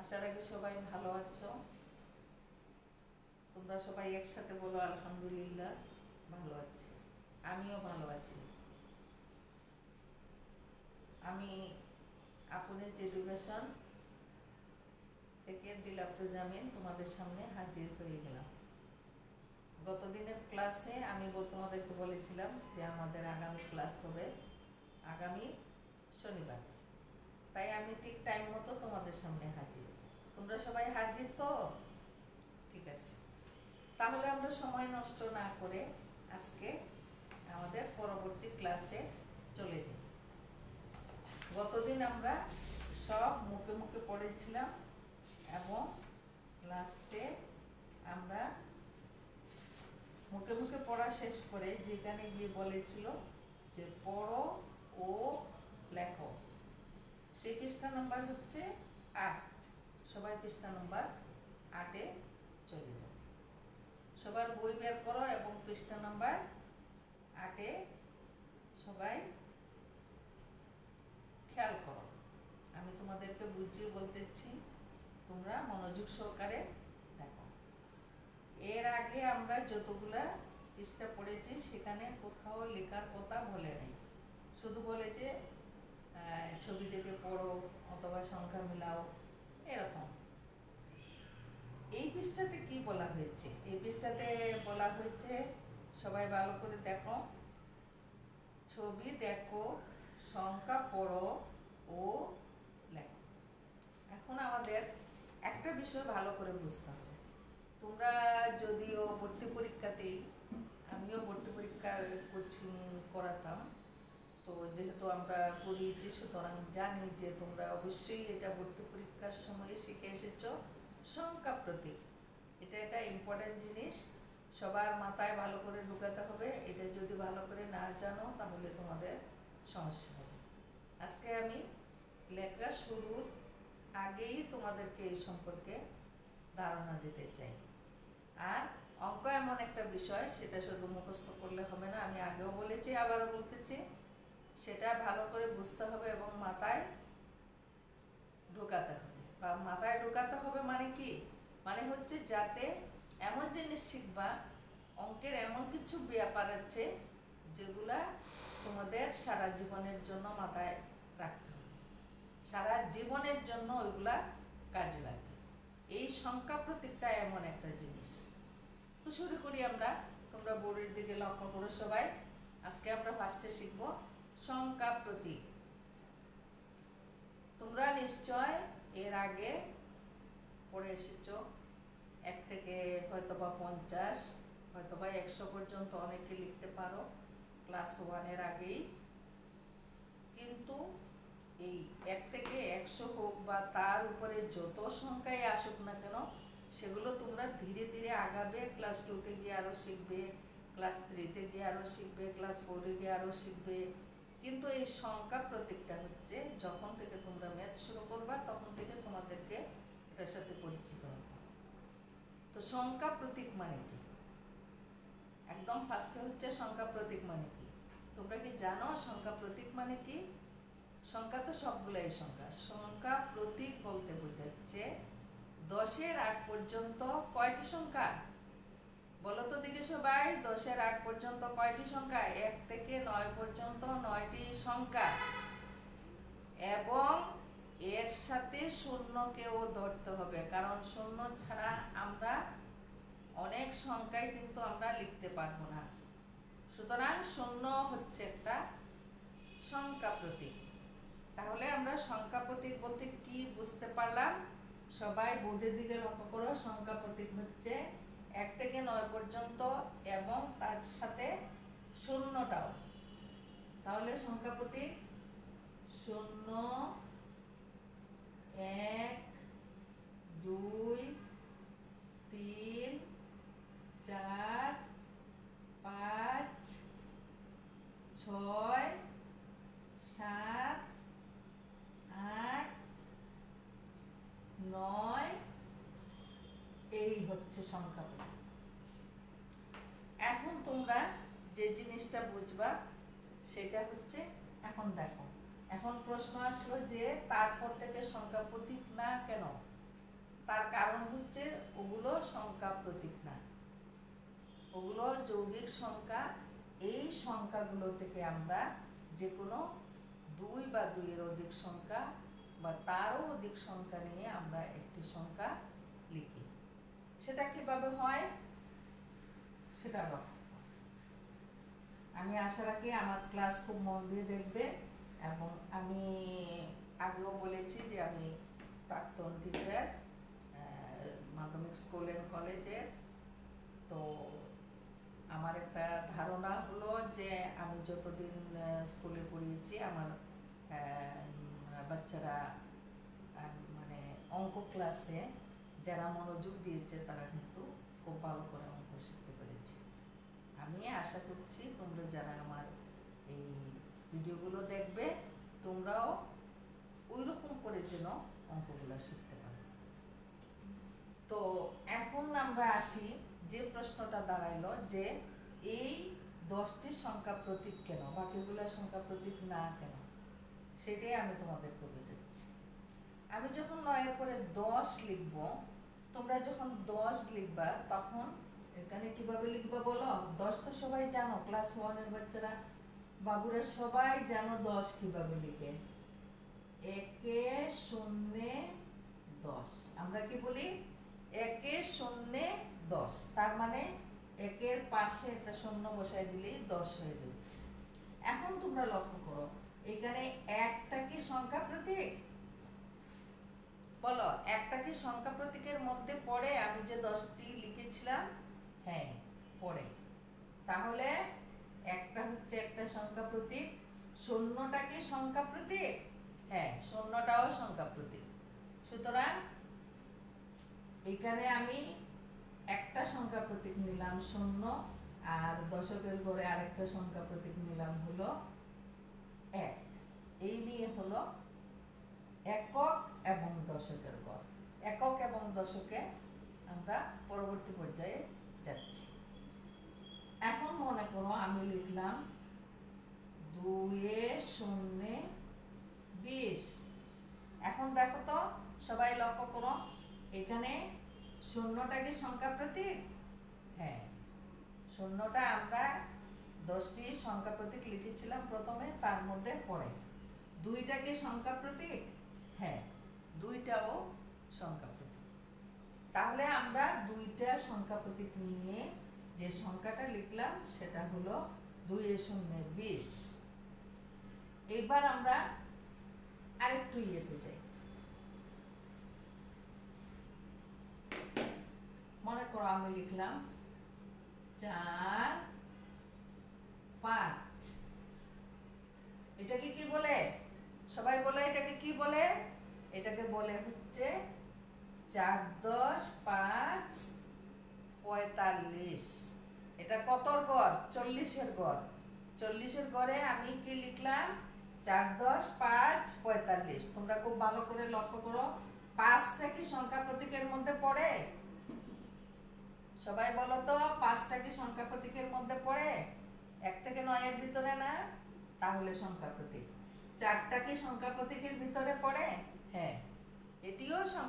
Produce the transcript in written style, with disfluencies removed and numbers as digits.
আশা রাখি সবাই ভালো আছো। তোমরা সবাই একসাথে বলো আলহামদুলিল্লাহ। ভালো আছি, আমিও ভালো আছি। আমি আপুনেজ এডুকেশন থেকে দিলাফরুজ আমিন তোমাদের সামনে হাজির হয়ে গেলাম। গতদিনের ক্লাসে আমি তোমাদেরকে বলেছিলাম যে আমাদের আগামী ক্লাস হবে আগামী শনিবার, তাই আমি ঠিক টাইম মতো তোমাদের সামনে হাজির। তোমরা সবাই হাজির তো? ঠিক আছে, তাহলে আমরা সময় নষ্ট না করে আজকে আমাদের পরবর্তী ক্লাসে চলে যাই। গতদিন আমরা সব মুখে মুখে পড়েছিলাম এবং লাস্টে আমরা মুখে মুখে পড়া শেষ করে যেখানে গিয়ে বলেছিল যে পড়ো ও লেখো, সেই পৃষ্ঠা নাম্বার হচ্ছে ৮। সবাই পৃষ্ঠা নাম্বার ৮-এ চলে যাও। সবার বই বের করো এবং পৃষ্ঠা নাম্বার ৮-এ সবাই খেয়াল করো। আমি তোমাদেরকে বুঝিয়ে বলতেছি, তোমরা মনোযোগ সহকারে দেখো। এর আগে আমরা যতগুলা পৃষ্ঠা পড়েছি সেখানে কোথাও লেখার কথা বলে নেই, শুধু বলেছে ছবি দেখে পড়ো অথবা সংখ্যা মিলাও, এরকম। এই পৃষ্ঠাতে কি বলা হয়েছে? এই পৃষ্ঠাতে বলা হয়েছে, সবাই ভালো করে দেখো, ছবি দেখো, সংখ্যা পড়ো ও লেখো। এখন আমাদের একটা বিষয় ভালো করে বুঝতে হবে। তোমরা যদিও ভর্তি পরীক্ষাতেই, আমিও ভর্তি পরীক্ষা করাতাম, তো যেহেতু আমরা করিয়েছি সুতরাং জানি যে তোমরা অবশ্যই এটা ভর্তি পরীক্ষার সময় শিখে এসেছো। সংখ্যা প্রতীক, এটা একটা ইম্পর্টেন্ট জিনিস, সবার মাথায় ভালো করে ঢুকাতে হবে। এটা যদি ভালো করে না জানো তাহলে তোমাদের সমস্যা হবে। আজকে আমি লেখা শুরুর আগেই তোমাদেরকে এই সম্পর্কে ধারণা দিতে চাই। আর অঙ্ক এমন একটা বিষয়, সেটা শুধু মুখস্থ করলে হবে না, আমি আগেও বলেছি আবারও বলতেছি, সেটা ভালো করে বুঝতে হবে এবং মাথায় ঢোকাতে হবে। বা মাথায় ঢোকাতে হবে মানে কি? মানে হচ্ছে যাতে এমন জিনিস শিখবা, অঙ্কের এমন কিছু ব্যাপার আছে যেগুলা তোমাদের সারা জীবনের জন্য মাথায় রাখতে হবে, সারা জীবনের জন্য ওইগুলা কাজে লাগবে। এই সংখ্যা প্রতীকটা এমন একটা জিনিস। তো শুরু করি আমরা। তোমরা বোর্ডের দিকে লক্ষ্য করো সবাই। আজকে আমরা ফার্স্টে শিখব সংখ্যা প্রতীক। তোমরা নিশ্চয় এর আগে পড়ে এসেছো, ১ থেকে হয়তোবা ৫০, হয়তোবা ১০০ পর্যন্ত অনেকে লিখতে পারো ক্লাস 1-এর আগেই। কিন্তু এই ১ থেকে ১০০ হোক বা তার উপরে যত সংখ্যায় আসুক না কেন, সেগুলো তোমরা ধীরে ধীরে আগাবে। ক্লাস 2-তে গিয়ে আরও শিখবে, ক্লাস 3-তে গিয়ে আরও শিখবে, ক্লাস 4-এ গিয়ে আরও শিখবে। কিন্তু এই সংখ্যা প্রতীকটা হচ্ছে যখন থেকে তোমরা ম্যাথ শুরু করবা তখন থেকে তোমাদেরকে এটার সাথে পরিচিত হতে হবে। তো সংখ্যা প্রতীক মানে কি? একদম ফার্স্টে হচ্ছে সংখ্যা প্রতীক মানে কি। তোমরা কি জানো সংখ্যা প্রতীক মানে কি? সংখ্যা তো সবগুলাই সংখ্যা। সংখ্যা প্রতীক বলতে বোঝাচ্ছে 10-এর আগ পর্যন্ত কয়টি সংখ্যা? বলো তো দেখি সবাই, 10-এর আগ পর্যন্ত কয়টি সংখ্যা? ১ থেকে ৯ পর্যন্ত ৯টি সংখ্যা, এবং এর সাথে শূন্যকেও ধরতে হবে, কারণ শূন্য ছাড়া আমরা অনেক সংখ্যাই কিন্তু আমরা লিখতে পারবো না। সুতরাং শূন্য হচ্ছে একটা সংখ্যা প্রতীক। তাহলে আমরা সংখ্যা প্রতীক বলতে কি বুঝতে পারলাম? সবাই বোর্ডের দিকে লক্ষ্য করো। সংখ্যা প্রতীক হচ্ছে ১ থেকে ৯ পর্যন্ত এবং তার সাথে শূন্যটাও। তাহলে সংখ্যা প্রতীক 0, 1, 2, 3, 4, 5, 6, 7, 8, 9, এই হচ্ছে সংখ্যা প্রতীক। এখন তোমরা যে জিনিসটা বুঝবা সেটা হচ্ছে, এখন দেখো, এখন প্রশ্ন আসলো যে তারপর থেকে সংখ্যা প্রতীক না কেন? তার কারণ হচ্ছে ওগুলো সংখ্যা প্রতীক না, ওগুলো যৌগিক সংখ্যা। এই সংখ্যাগুলো থেকে আমরা যে কোনো 2 বা 2 এর অধিক সংখ্যা বা তারও অধিক সংখ্যা নিয়ে আমরা একটি সংখ্যা লিখি। সেটা কিভাবে হয় সেটা আমি আশা রাখি আমার ক্লাস খুব মন দিয়ে দেখবে। এবং আমি আগেও বলেছি যে আমি প্রাক্তন টিচার মাধ্যমিক স্কুল এন্ড কলেজের। তো আমার একটা ধারণা হলো যে আমি যতদিন স্কুলে পড়িয়েছি আমার বাচ্চারা মানে অঙ্ক ক্লাসে যারা মনোযোগ দিয়েছে তারা কিন্তু খুব ভালো করে অঙ্ক শিখতে পেরেছে। আমি আশা করছি তোমরা যারা আমার এই ভিডিওগুলো দেখবে তোমরাও ওই রকম করে যেন অঙ্কগুলো শিখতে পারো। তো এখন আমরা আসি যে প্রশ্নটা দাঁড়াইলো যে এই 10টি সংখ্যা প্রতীক কেন, বাকিগুলো সংখ্যা প্রতীক না কেন, সেটাই আমি তোমাদেরকে বোঝাচ্ছি। আমি যখন 9 এর পরে 10 লিখব, তোমরা যখন 10 লিখবা তখন এখানে কিভাবে লিখবা বলো? 10 তো সবাই জানো, ক্লাস 1 এর বাচ্চারা বাবুরা সবাই জানো 10 কিভাবে লিখে। 1 0 10, আমরা কি বলি 1 0 10, তার মানে 1 এর পাশে একটা শূন্য বসাই দিলেই 10 হয়ে যাচ্ছে। এখন তোমরা লক্ষ্য করো এখানে একটা কি সংখ্যা প্রতীক? বলো একটা কি সংখ্যা প্রতীকের মধ্যে পড়ে? আমি যে 10টি লিখেছিলাম, হ্যাঁ পড়ে। তাহলে একটা হচ্ছে একটা সংখ্যা প্রতীক। শূন্যটা কি সংখ্যা প্রতীক? হ্যাঁ, শূন্যটাও সংখ্যা প্রতীক। সুতরাং এখানে আমি একটা সংখ্যা প্রতীক নিলাম শূন্য, আর দশকের ঘরে আরেকটা সংখ্যা প্রতীক নিলাম হলো 1। এই নিয়ে হলো একক এবং দশকের গড়। একক এবং দশকে আমরা পরবর্তী পর্যায়ে যাচ্ছি। এখন মনে করো আমি লিখলাম 2 0 20। এখন দেখো তো সবাই লক্ষ্য করো এখানে শূন্যটা কি সংখ্যা প্রতীক? হ্যাঁ, শূন্যটা আমরা 10টি সংখ্যা প্রতীক লিখেছিলাম প্রথমে, তার মধ্যে পড়ে। 2টা কি সংখ্যা প্রতীক? হ্যাঁ, 2টাও সংখ্যা প্রতীক। তাহলে আমরা 2টা সংখ্যা প্রতীক নিয়ে যে সংখ্যাটা লিখলাম সেটা হলো 2 0 20। এবার আমরা আরেকটু ইয়েতে যাই। মনে করো আমি লিখলাম 4 5। এটাকে কি বলে? সবাই বলে এটাকে কি বলে? এটাকে বলে হচ্ছে 4 10 5 45। এটা কতর গড়? 40 এর গড়। 40 এর গড়ে আমি কি লিখলাম? 4 10 5 45। তোমরা খুব ভালো করে লক্ষ্য করো 5টা কি সংখ্যা প্রতীকের মধ্যে পড়ে? সবাই বলো তো 5টা কি সংখ্যা প্রতীকের মধ্যে পড়ে? 1 থেকে 9 এর ভিতরে না? তাহলে সংখ্যা প্রতীক। 4টা কি সংখ্যা প্রতীকের ভিতরে পড়ে? হ্যাঁ, এটিও